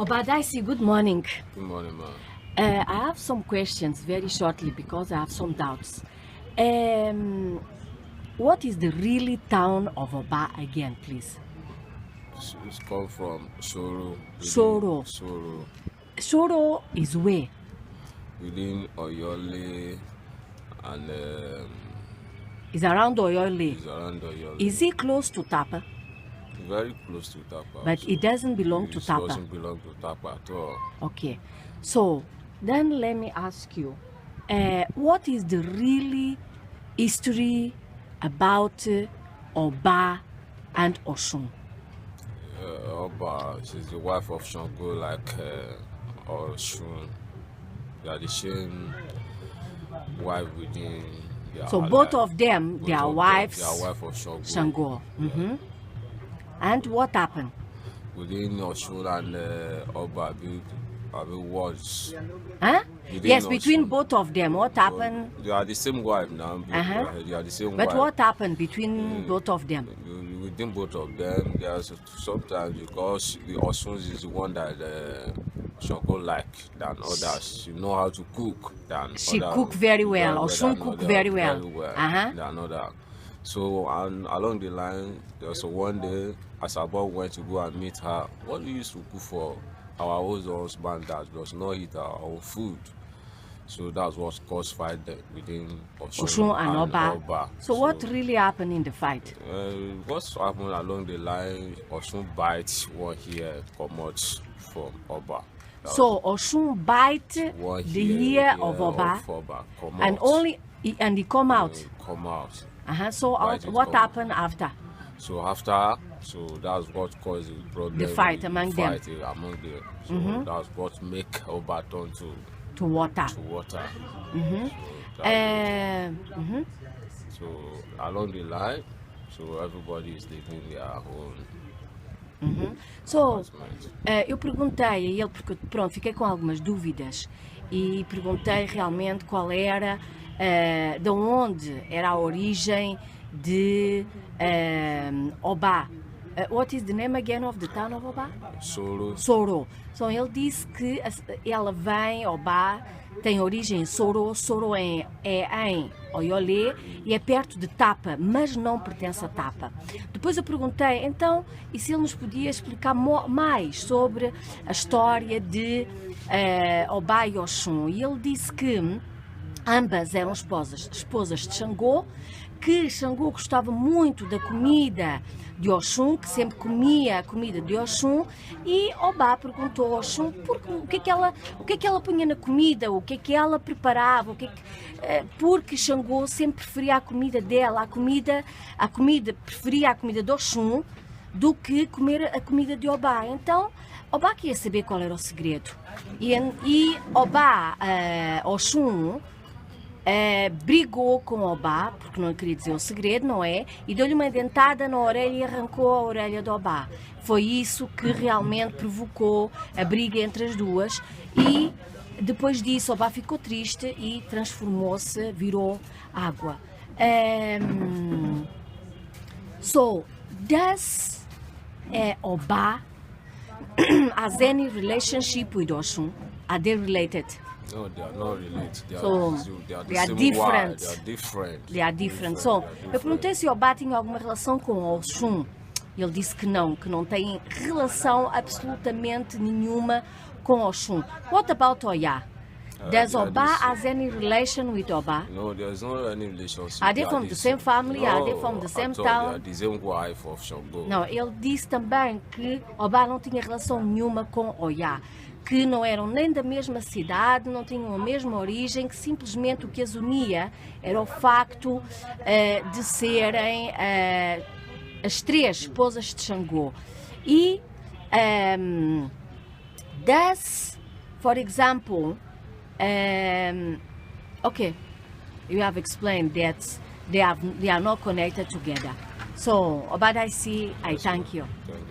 Obadaisi, good morning. Good morning, ma'am. I have some questions very shortly because I have some doubts. What is the really town of Obà again, please? It's come from Soro. Soro. Soro. Soro is where? Within Oyole and It's around Oyole. it's around Oyole. Is it close to Tapa? Very close to Tapa. But it doesn't belong to It Tapa. doesn't belong to Tapa at all. Okay. So then let me ask you, what is the really history about Obà and Òsun? Oba, she's the wife of Shango, like Osun. They are the same wife within. So both of them, they are wives. They are wife of Shango. Shango. And what happened? Within Osun and Oba, words. Huh? Within Yes, between Osun. both of them, what happened? They are the same wife now. They are the same But wife. what happened between both of them? Within both of them, there's sometimes because the Osun is the one that Shango like than others. She know how to cook than She others. cook very well. Osun than cook others, very well. than others. So and along the line, there was one day as Asabo went to go and meet her. What we used to cook for our old husband that does not eat our own food. So that's what caused fight within Osun and Obà. So what really happened in the fight? What's happened along the line? Osun bites one here, come out from Obà. So Osun bite One the ear of Obà, come and out. he come out. Come out. So Bite it, what come happened after? So after, so that's what caused the problem. The fight among them. Fight among them. So that's what make Obà turn to water. water. So along the line, so everybody is living their own. So, apartment. eu perguntei a ele, porque pronto, fiquei com algumas dúvidas e perguntei realmente qual era, de onde era a origem de Obà. What is the name again of the town of Obà? Soro. Soro. Então ele disse que ela vem, Obà, tem origem em Soro. Soro é em Oyole e é perto de Tapa, mas não pertence a Tapa. Depois eu perguntei, então, e se ele nos podia explicar mais sobre a história de Obà e Òsun? E ele disse que ambas eram esposas de Xangô, que Xangô gostava muito da comida de Òsun, que sempre comia a comida de Òsun, e Obà perguntou a Òsun o que é que ela punha na comida, o que é que ela preparava, porque Xangô sempre preferia a comida dela, preferia a comida de Òsun do que comer a comida de Obà. Então Obà queria saber qual era o segredo. E Obà, Òsun, brigou com Obà, porque não queria dizer o segredo, não é? E deu-lhe uma dentada na orelha e arrancou a orelha de Obà. Foi isso que realmente provocou a briga entre as duas. E depois disso, Obà ficou triste e transformou-se, virou água. So, does Obà has any relationship with Òsun? Are they related? No, they are not related. They are they are the same different. wife. They are different. They are different. So, eu perguntei se Obà tinha alguma relação com Òsun. Ele disse que não tem relação absolutamente nenhuma com Òsun. What about Oya? Does Obà has any relation with Obà? No, there is no any relationship. Are they from the same family? Are they from the same at all. town? They are the same wife of Shango. Não, ele disse também que Obà não tinha relação nenhuma com Oya, que não eram nem da mesma cidade, não tinham a mesma origem, que simplesmente o que as unia era o facto de serem as três esposas de Xangô. E for example, okay, you have explained that they are not connected together. So, Obadaisi, I thank you. Thank you.